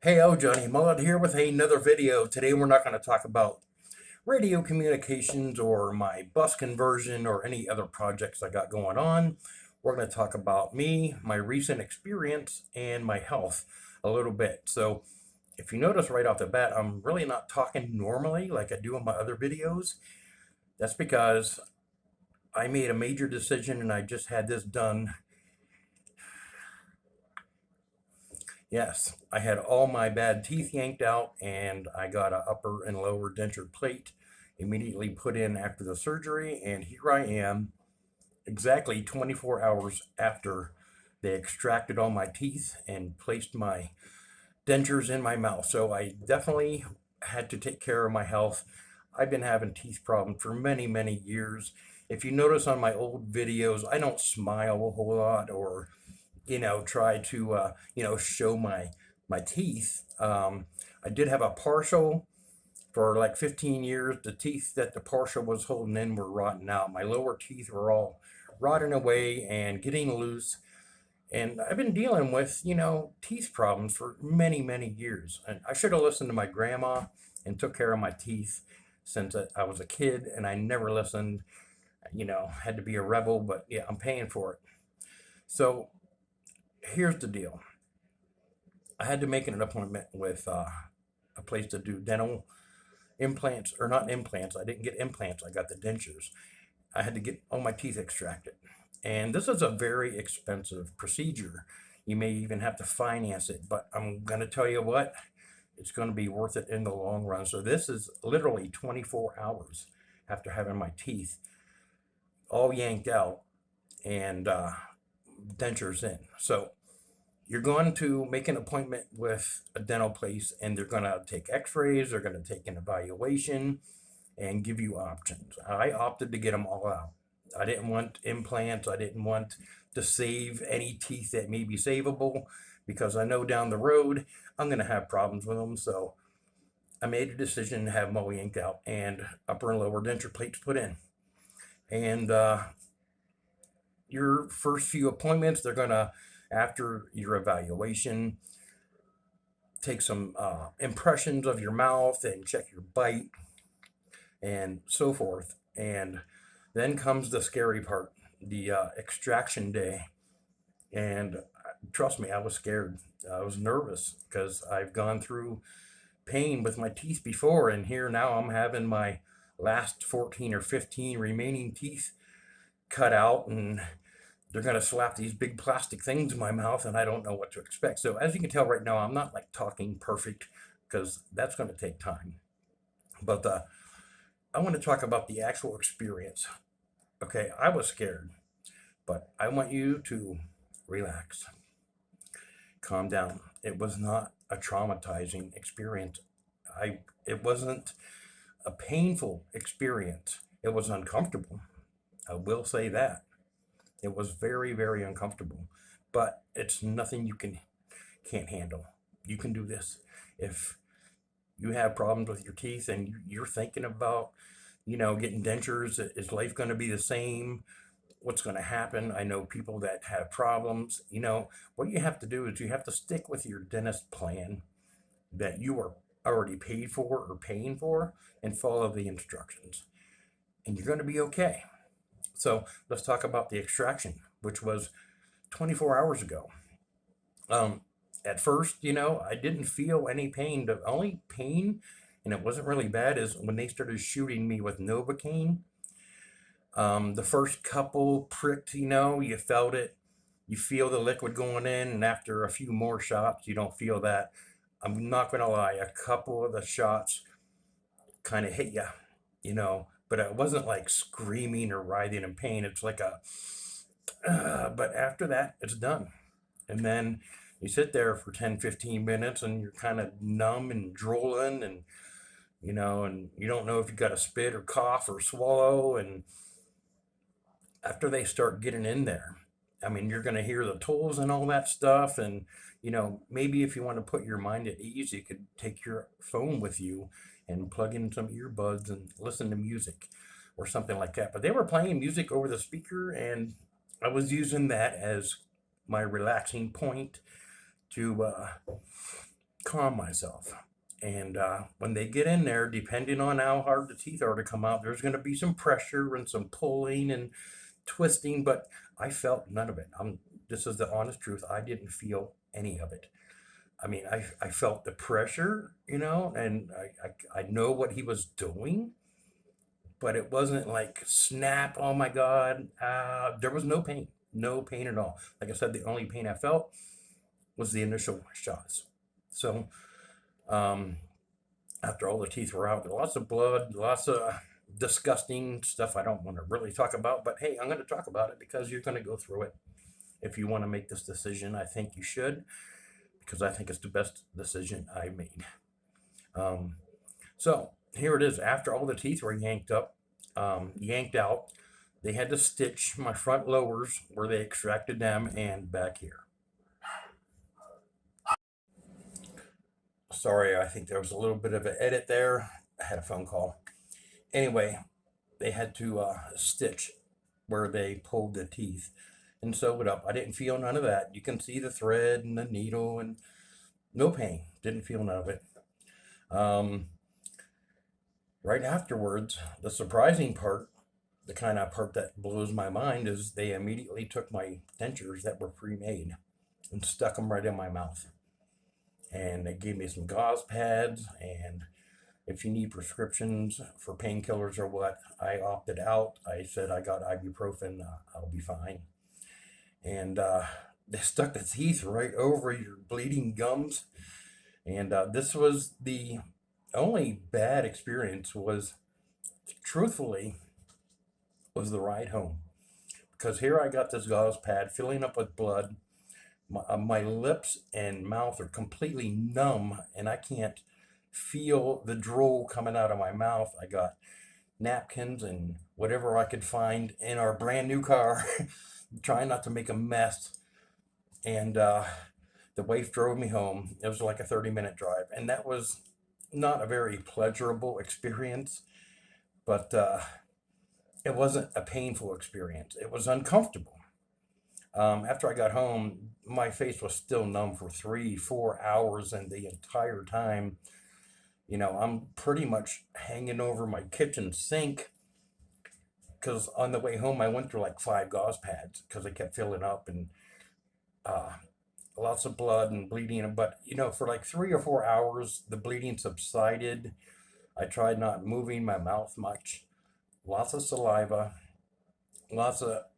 Hey, Johnny Mullet here with another video. Today we're not going to talk about radio communications or my bus conversion or any other projects I got going on. We're going to talk about me, my recent experience, and my health a little bit. So if you notice right off the bat, I'm really not talking normally like I do in my other videos. That's because I made a major decision and I just had this done. Yes, I had all my bad teeth yanked out and I got an upper and lower denture plate immediately put in after the surgery. And here I am exactly 24 hours after they extracted all my teeth and placed my dentures in my mouth. So I definitely had to take care of my health. I've been having teeth problems for many, many years. If you notice on my old videos, I don't smile a whole lot or try to show my teeth. I did have a partial for like 15 years. The teeth that the partial was holding in were rotting out. My lower teeth were all rotting away and getting loose. And I've been dealing with, teeth problems for many, many years. And I should have listened to my grandma and took care of my teeth since I was a kid, and I never listened. Had to be a rebel, but yeah, I'm paying for it. So here's the deal. I had to make an appointment with a place to do dental implants, or not implants. I didn't get implants. I got the dentures. I had to get all my teeth extracted. And this is a very expensive procedure. You may even have to finance it, but I'm going to tell you what, it's going to be worth it in the long run. So this is literally 24 hours after having my teeth all yanked out and dentures in. So you're going to make an appointment with a dental place and they're going to take x-rays, they're going to take an evaluation and give you options. I opted to get them all out. I didn't want implants. I didn't want to save any teeth that may be savable because I know down the road I'm going to have problems with them. So I made a decision to have them all yanked out and upper and lower denture plates put in. And your first few appointments, they're going to, after your evaluation, take some impressions of your mouth and check your bite and so forth. And then comes the scary part, the extraction day. And trust me, I was scared. I was nervous because I've gone through pain with my teeth before, and here now I'm having my last 14 or 15 remaining teeth cut out, and they're going to slap these big plastic things in my mouth, and I don't know what to expect. So as you can tell right now, I'm not like talking perfect because that's going to take time. But I want to talk about the actual experience. Okay, I was scared, but I want you to relax, calm down. It was not a traumatizing experience. It wasn't a painful experience. It was uncomfortable. I will say that. It was very, very uncomfortable, but it's nothing you can't handle. You can do this. If you have problems with your teeth and you're thinking about, getting dentures, is life going to be the same? What's going to happen? I know people that have problems. What you have to do is you have to stick with your dentist plan that you are already paid for or paying for and follow the instructions, and you're going to be okay. So let's talk about the extraction, which was 24 hours ago. At first, I didn't feel any pain. The only pain, and it wasn't really bad, is when they started shooting me with Novocaine. The first couple pricks, you felt it. You feel the liquid going in, and after a few more shots, you don't feel that. I'm not going to lie, a couple of the shots kind of hit you, but it wasn't like screaming or writhing in pain. It's like but after that, it's done. And then you sit there for 10, 15 minutes and you're kind of numb and drooling and you don't know if you got to spit or cough or swallow. And after they start getting in there, I mean, you're going to hear the tools and all that stuff. And, maybe if you want to put your mind at ease, you could take your phone with you and plug in some earbuds and listen to music or something like that. But they were playing music over the speaker, and I was using that as my relaxing point to calm myself. And when they get in there, depending on how hard the teeth are to come out, there's going to be some pressure and some pulling and twisting, but I felt none of it. This is the honest truth. I didn't feel any of it. I mean, I felt the pressure, and I know what he was doing, but it wasn't like snap, oh my God. There was no pain at all. Like I said, the only pain I felt was the initial shots. So, um, after all the teeth were out, lots of blood, lots of disgusting stuff I don't want to really talk about, but hey, I'm going to talk about it because you're going to go through it. If you want to make this decision, I think you should, because I think it's the best decision I made. So here it is. After all the teeth were yanked out, they had to stitch my front lowers where they extracted them and back here. Sorry, I think there was a little bit of an edit there. I had a phone call. Anyway, they had to stitch where they pulled the teeth and sew it up. I didn't feel none of that. You can see the thread and the needle, and no pain. Didn't feel none of it. Right afterwards, the surprising part, the kind of part that blows my mind, is they immediately took my dentures that were pre-made and stuck them right in my mouth. And they gave me some gauze pads, and if you need prescriptions for painkillers or what, I opted out. I said I got ibuprofen, I'll be fine. And they stuck the teeth right over your bleeding gums. And this was the only bad experience truthfully, was the ride home. Because here I got this gauze pad filling up with blood. My lips and mouth are completely numb, and I can't feel the drool coming out of my mouth. I got napkins and whatever I could find in our brand new car, trying not to make a mess. And the wife drove me home. It was like a 30-minute drive, and that was not a very pleasurable experience, but it wasn't a painful experience. It was uncomfortable. After I got home, my face was still numb for 3-4 hours, and the entire time, I'm pretty much hanging over my kitchen sink, because on the way home I went through like 5 gauze pads because I kept filling up, and lots of blood and bleeding. But for like 3 or 4 hours, the bleeding subsided. I tried not moving my mouth much. Lots of saliva.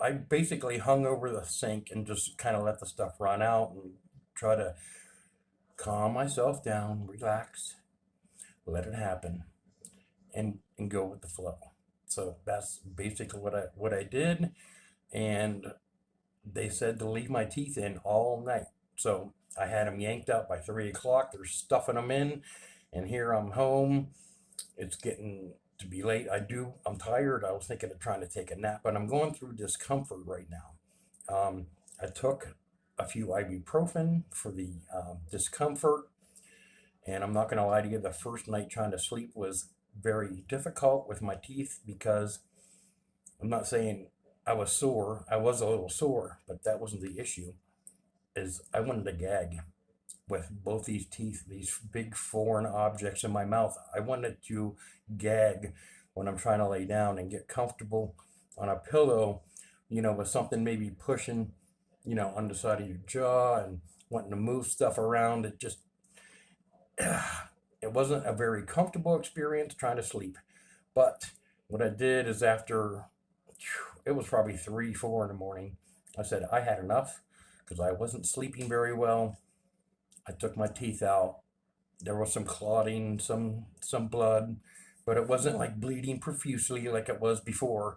I basically hung over the sink and just kind of let the stuff run out and try to calm myself down, relax, let it happen, and go with the flow. So that's basically what I did. And they said to leave my teeth in all night. So I had them yanked out by 3 o'clock. They're stuffing them in, and here I'm home. It's getting to be late. I'm tired. I was thinking of trying to take a nap, but I'm going through discomfort right now. I took a few ibuprofen for the discomfort, and I'm not going to lie to you, the first night trying to sleep was very difficult with my teeth, because I'm not saying I was sore. I was a little sore, but that wasn't the issue. Is I wanted to gag with both these teeth, these big foreign objects in my mouth. I wanted to gag when I'm trying to lay down and get comfortable on a pillow, with something maybe pushing, on the side of your jaw, and wanting to move stuff around. It just, it wasn't a very comfortable experience trying to sleep. But what I did is, after, it was probably 3-4 in the morning, I said I had enough, because I wasn't sleeping very well. I took my teeth out. There was some clotting, some blood, but it wasn't like bleeding profusely like it was before,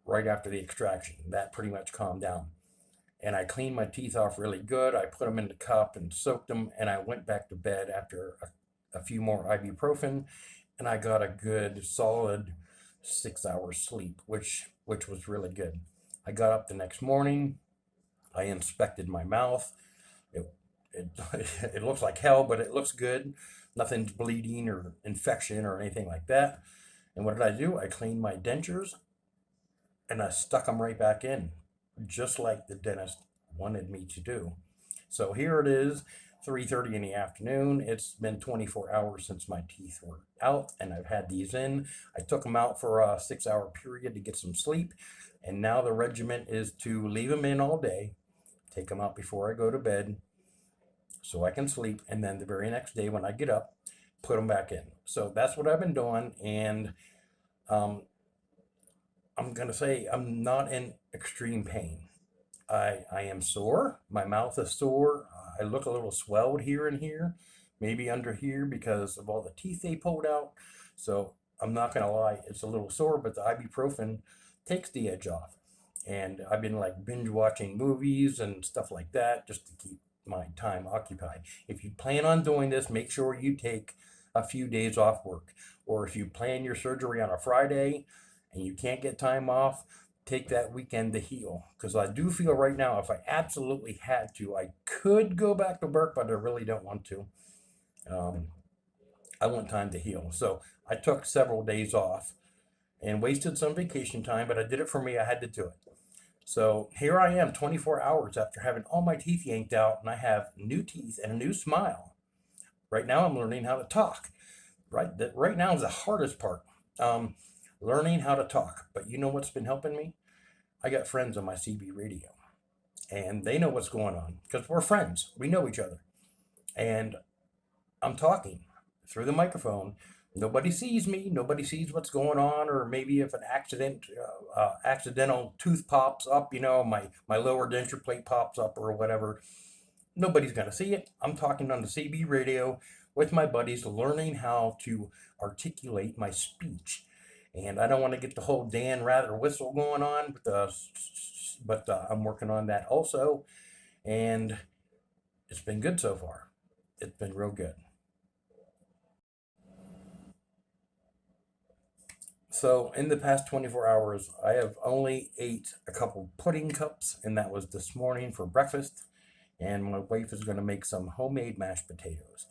right after the extraction. That pretty much calmed down. And I cleaned my teeth off really good. I put them in the cup and soaked them, and I went back to bed after a few more ibuprofen, and I got a good solid 6 hours sleep, which was really good. I got up the next morning. I inspected my mouth. It looks like hell, but it looks good. Nothing's bleeding or infection or anything like that. And what did I do? I cleaned my dentures, and I stuck them right back in, just like the dentist wanted me to do. So here it is. 3:30 in the afternoon. It's been 24 hours since my teeth were out, and I've had these in. I took them out for a 6-hour period to get some sleep, and now the regimen is to leave them in all day, take them out before I go to bed so I can sleep, and then the very next day when I get up, put them back in. So that's what I've been doing, and um, I'm gonna say I'm not in extreme pain. I am sore. My mouth is sore. I look a little swelled here and here, maybe under here because of all the teeth they pulled out. So I'm not gonna lie, it's a little sore, but the ibuprofen takes the edge off. And I've been like binge watching movies and stuff like that just to keep my time occupied. If you plan on doing this, make sure you take a few days off work. Or if you plan your surgery on a Friday and you can't get time off, take that weekend to heal. Because I do feel right now, if I absolutely had to, I could go back to work, but I really don't want to. Um, I want time to heal. So I took several days off and wasted some vacation time, but I did it for me. I had to do it. So here I am 24 hours after having all my teeth yanked out, and I have new teeth and a new smile. Right now, I'm learning how to talk. Right now is the hardest part. Um, Learning how to talk. But you know what's been helping me? I got friends on my CB radio, and they know what's going on because we're friends. We know each other, and I'm talking through the microphone. Nobody sees me. Nobody sees what's going on, or maybe if an accidental tooth pops up, my lower denture plate pops up or whatever. Nobody's gonna see it. I'm talking on the CB radio with my buddies, learning how to articulate my speech. And I don't want to get the whole Dan Rather whistle going on, but I'm working on that also, and it's been good so far. It's been real good. So in the past 24 hours, I have only ate a couple pudding cups, and that was this morning for breakfast. And my wife is going to make some homemade mashed potatoes.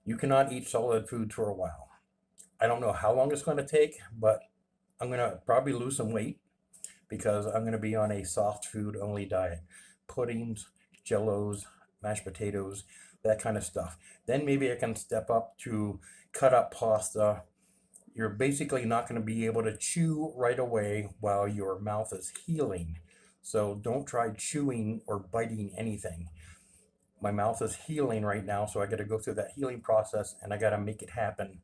You cannot eat solid food for a while. I don't know how long it's going to take, but I'm going to probably lose some weight because I'm going to be on a soft food only diet. Puddings, jellos, mashed potatoes, that kind of stuff. Then maybe I can step up to cut up pasta. You're basically not going to be able to chew right away while your mouth is healing. So don't try chewing or biting anything. My mouth is healing right now, so I got to go through that healing process and I got to make it happen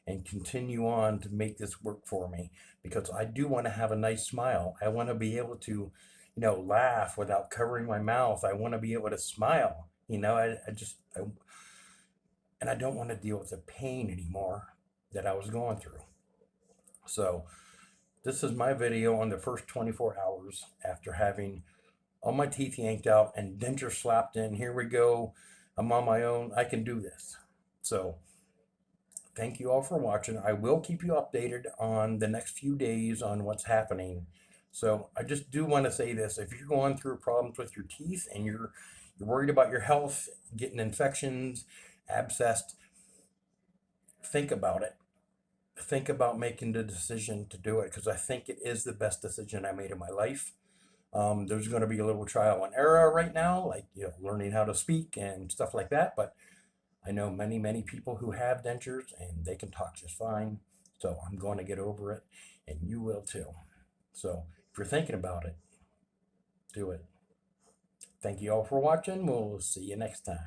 and continue on to make this work for me because I do want to have a nice smile. I want to be able to, laugh without covering my mouth. I want to be able to smile. And I don't want to deal with the pain anymore that I was going through. So this is my video on the first 24 hours after having all my teeth yanked out and dentures slapped in. Here we go. I'm on my own. I can do this. So thank you all for watching. I will keep you updated on the next few days on what's happening. So I just do want to say this. If you're going through problems with your teeth and you're worried about your health, getting infections, abscessed, think about it. Think about making the decision to do it because I think it is the best decision I made in my life. There's going to be a little trial and error right now, like learning how to speak and stuff like that. But I know many, many people who have dentures and they can talk just fine. So I'm going to get over it, and you will too. So if you're thinking about it, do it. Thank you all for watching. We'll see you next time.